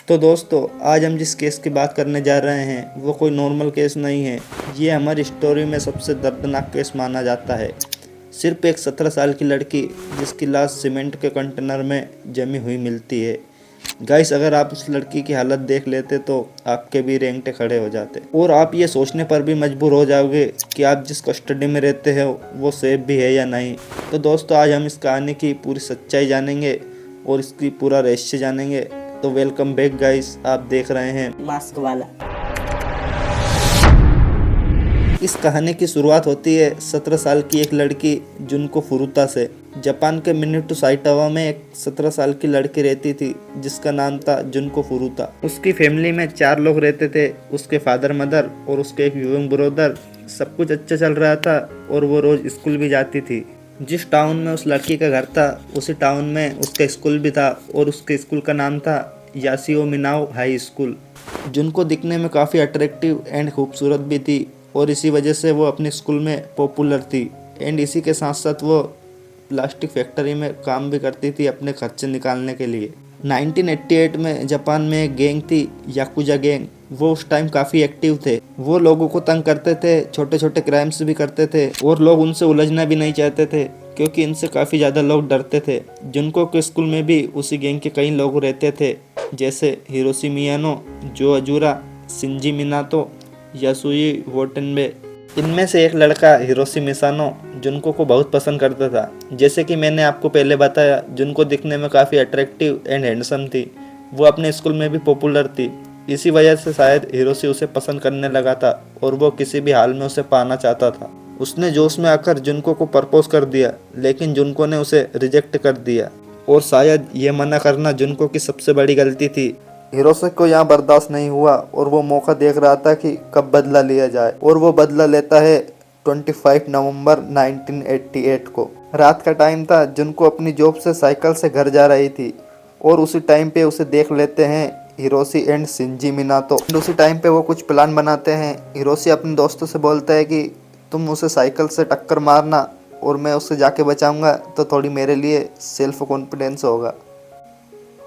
तो दोस्तों, आज हम जिस केस की बात करने जा रहे हैं वो कोई नॉर्मल केस नहीं है। ये हमारी स्टोरी में सबसे दर्दनाक केस माना जाता है। सिर्फ एक 17 साल की लड़की जिसकी लाश सीमेंट के कंटेनर में जमी हुई मिलती है। गाइस, अगर आप उस लड़की की हालत देख लेते तो आपके भी रेंगटे खड़े हो जाते और आप ये सोचने पर भी मजबूर हो जाओगे कि आप जिस कस्टडी में रहते हो वो सेफ भी है या नहीं। तो दोस्तों, आज हम इस कहानी की पूरी सच्चाई जानेंगे और इसकी पूरा रहस्य जानेंगे। तो वेलकम बैक गाइस, आप देख रहे हैं मास्क वाला। इस कहानी की शुरुआत होती है 17 साल की एक लड़की जुनको फुरुता से। जापान के मिनिटो साइटावा में एक 17 साल की लड़की रहती थी जिसका नाम था जुनको फुरुता। उसकी फैमिली में 4 लोग रहते थे, उसके फादर मदर और उसके एक यंग ब्रदर। सब कुछ अच्छा चल रहा था और वो रोज स्कूल भी जाती थी। जिस टाउन में उस लड़की का घर था उसी टाउन में उसका स्कूल भी था और उसके स्कूल का नाम था यासिओ मिनाओ हाई स्कूल। जिनको दिखने में काफ़ी अट्रैक्टिव एंड खूबसूरत भी थी और इसी वजह से वो अपने स्कूल में पॉपुलर थी। एंड इसी के साथ साथ वो प्लास्टिक फैक्ट्री में काम भी करती थी अपने खर्चे निकालने के लिए। 1988 में जापान में एक गैंग थी, याकुजा गैंग। वो उस टाइम काफ़ी एक्टिव थे। वो लोगों को तंग करते थे, छोटे छोटे क्राइम्स भी करते थे और लोग उनसे उलझना भी नहीं चाहते थे क्योंकि इनसे काफ़ी ज़्यादा लोग डरते थे। जिनको के स्कूल में भी उसी गैंग के कई लोग रहते थे, जैसे हिरोशी मियानो, जो अजूरा, शिंजी मिनातो, यासुई वोटेनबे। इनमें से एक लड़का हिरोशी मिसानो जुनको को बहुत पसंद करता था। जैसे कि मैंने आपको पहले बताया, जुनको दिखने में काफ़ी अट्रैक्टिव एंड हैंडसम थी। वो अपने स्कूल में भी पॉपुलर थी। इसी वजह से शायद हिरोशी उसे पसंद करने लगा था और वो किसी भी हाल में उसे पाना चाहता था। उसने जोश में आकर जुनको को प्रपोज कर दिया, लेकिन जुनको ने उसे रिजेक्ट कर दिया और शायद ये मना करना जुनको की सबसे बड़ी गलती थी। हिरोशी को यहाँ बर्दाश्त नहीं हुआ और वो मौका देख रहा था कि कब बदला लिया जाए, और वो बदला लेता है 25 नवंबर 1988 को। रात का टाइम था। जुनको अपनी जॉब से साइकिल से घर जा रही थी और उसी टाइम पे उसे देख लेते हैं हिरोशी एंड शिंजी मिनातो। उसी टाइम पे वो कुछ प्लान बनाते हैं। हिरोशी अपने दोस्तों से बोलता है कि तुम उसे साइकिल से टक्कर मारना और मैं उससे जाके बचाऊंगा तो थोड़ी मेरे लिए सेल्फ कॉन्फिडेंस होगा।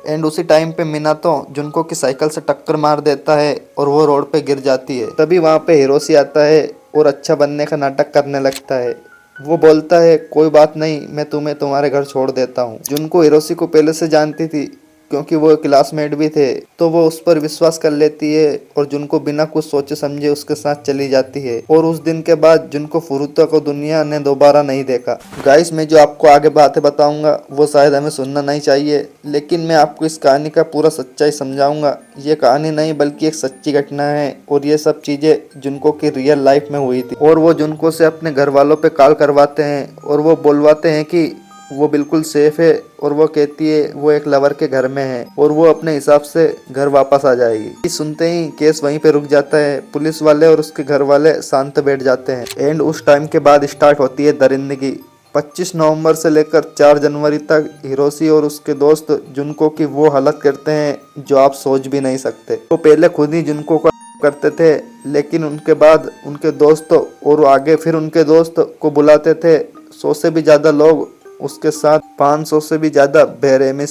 एंड उसी टाइम पे मिनातो जुनको की साइकिल से टक्कर मार देता है और वो रोड पे गिर जाती है। तभी वहाँ पे हिरोशी आता है और अच्छा बनने का नाटक करने लगता है। वो बोलता है कोई बात नहीं, मैं तुम्हें तुम्हारे घर छोड़ देता हूँ। जुनको हिरोशी को पहले से जानती थी क्योंकि वो क्लासमेट भी थे, तो वो उस पर विश्वास कर लेती है और जुनको बिना कुछ सोचे समझे उसके साथ चली जाती है। और उस दिन के बाद जुनको फुरुता को दुनिया ने दोबारा नहीं देखा। गाइस, मैं जो आपको आगे बातें बताऊंगा वो शायद हमें सुनना नहीं चाहिए, लेकिन मैं आपको इस कहानी का पूरा सच्चाई समझाऊंगा। ये कहानी नहीं बल्कि एक सच्ची घटना है और ये सब चीजें जुनको की रियल लाइफ में हुई थी। और वो जुनको से अपने घर वालों पे कॉल करवाते हैं और वो बोलवाते हैं कि वो बिल्कुल सेफ है और वो कहती है वो एक लवर के घर में है और वो अपने हिसाब से घर वापस आ जाएगी। सुनते ही केस वहीं पे रुक जाता है। पुलिस वाले और उसके घर वाले शांत बैठ जाते हैं। एंड उस टाइम के बाद स्टार्ट होती है दरिंदगी। 25 नवंबर से लेकर 4 जनवरी तक हिरोशी और उसके दोस्त जुनको की वो हालत करते हैं जो आप सोच भी नहीं सकते। वो पहले खुद ही जुनको को करते थे, लेकिन उनके बाद उनके दोस्त और आगे फिर उनके दोस्त को बुलाते थे। 100 से भी ज्यादा लोग उसके साथ 500 से भी ज्यादा बेरहमी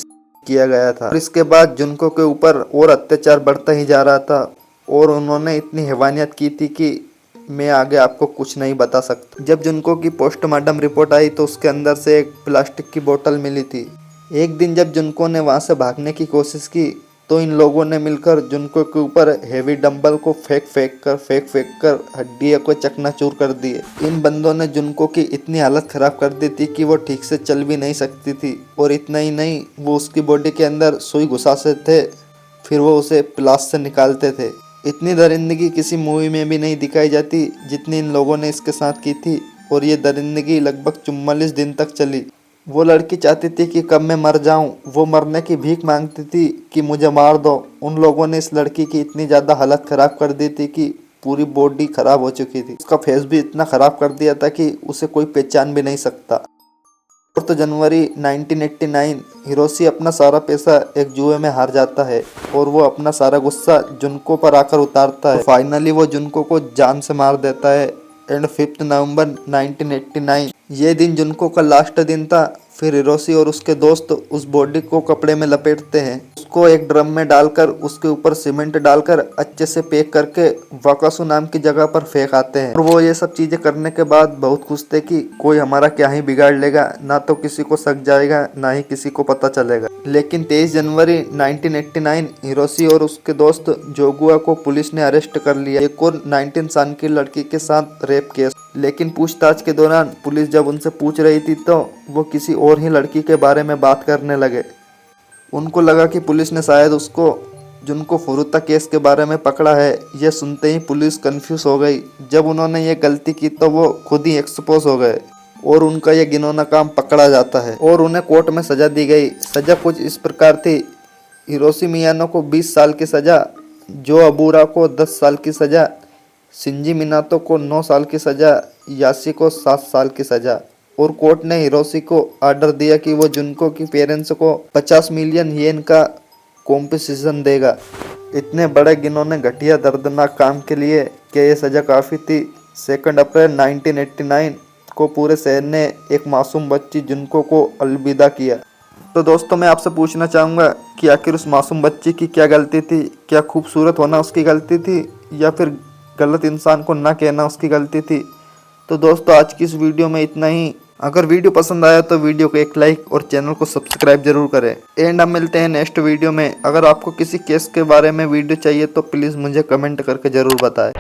किया गया था। और इसके बाद जुनको के ऊपर और अत्याचार बढ़ता ही जा रहा था और उन्होंने इतनी हैवानियत की थी कि मैं आगे आपको कुछ नहीं बता सकता। जब जुनको की पोस्टमार्टम रिपोर्ट आई तो उसके अंदर से एक प्लास्टिक की बोतल मिली थी। एक दिन जब जुनको ने वहां से भागने की कोशिश की तो इन लोगों ने मिलकर जुनको के ऊपर हेवी डंबल को फेंक कर हड्डियों को चकनाचूर कर दिए। इन बंदों ने जुनको की इतनी हालत खराब कर दी थी कि वो ठीक से चल भी नहीं सकती थी और इतना ही नहीं, वो उसकी बॉडी के अंदर सुई घुसाते थे, फिर वो उसे प्लास से निकालते थे। इतनी दरिंदगी किसी मूवी में भी नहीं दिखाई जाती जितनी इन लोगों ने इसके साथ की थी और ये दरिंदगी लगभग 44 दिन तक चली। वो लड़की चाहती थी कि कब मैं मर जाऊं। वो मरने की भीख मांगती थी कि मुझे मार दो। उन लोगों ने इस लड़की की इतनी ज़्यादा हालत ख़राब कर दी थी कि पूरी बॉडी ख़राब हो चुकी थी। उसका फेस भी इतना ख़राब कर दिया था कि उसे कोई पहचान भी नहीं सकता। 4 जनवरी 1989 हिरोशी अपना सारा पैसा एक जुए में हार जाता है और वो अपना सारा गुस्सा जुनको पर आकर उतारता है। फाइनली वो जुनको को जान से मार देता है। एंड 5 नवंबर 1989 ये दिन जुनको का लास्ट दिन था। फिर हिरोशी और उसके दोस्त उस बॉडी को कपड़े में लपेटते हैं, उसको एक ड्रम में डालकर उसके ऊपर सीमेंट डालकर अच्छे से पैक करके वाकासू नाम की जगह पर फेंक आते हैं। और वो ये सब चीजें करने के बाद बहुत खुश थे कि कोई हमारा क्या ही बिगाड़ लेगा, ना तो किसी को शक जाएगा ना ही किसी को पता चलेगा। लेकिन 23 जनवरी 1989 हिरोशी और उसके दोस्त जोगुआ को पुलिस ने अरेस्ट कर लिया, एक और 19 साल की लड़की के साथ रेप केस। लेकिन पूछताछ के दौरान पुलिस जब उनसे पूछ रही थी तो वो किसी और ही लड़की के बारे में बात करने लगे। उनको लगा कि पुलिस ने शायद उसको जुनको फुरुता केस के बारे में पकड़ा है। यह सुनते ही पुलिस कंफ्यूज हो गई। जब उन्होंने ये गलती की तो वो खुद ही एक्सपोज हो गए और उनका यह घिनौना काम पकड़ा जाता है और उन्हें कोर्ट में सजा दी गई। सजा कुछ इस प्रकार थी, हिरोशी मियानो को 20 साल की सजा, जो अबूरा को 10 साल की सजा, शिंजी मिनातो को 9 साल की सजा, याशी को 7 साल की सजा। और कोर्ट ने हिरोशी को ऑर्डर दिया कि वो जुनको की पेरेंट्स को 50 मिलियन येन का कॉम्पनसेशन देगा। इतने बड़े घिनौने घटिया दर्दनाक काम के लिए क्या ये सजा काफ़ी थी? 2 अप्रैल 1989 को पूरे शहर ने एक मासूम बच्ची जुनको को अलविदा किया। तो दोस्तों मैं आपसे पूछना चाहूँगा कि आखिर उस मासूम बच्ची की क्या गलती थी? क्या खूबसूरत होना उसकी गलती थी या फिर गलत इंसान को ना कहना उसकी गलती थी? तो दोस्तों आज की इस वीडियो में इतना ही। अगर वीडियो पसंद आया तो वीडियो को एक लाइक और चैनल को सब्सक्राइब जरूर करें। एंड हम मिलते हैं नेक्स्ट वीडियो में। अगर आपको किसी केस के बारे में वीडियो चाहिए तो प्लीज़ मुझे कमेंट करके ज़रूर बताएं।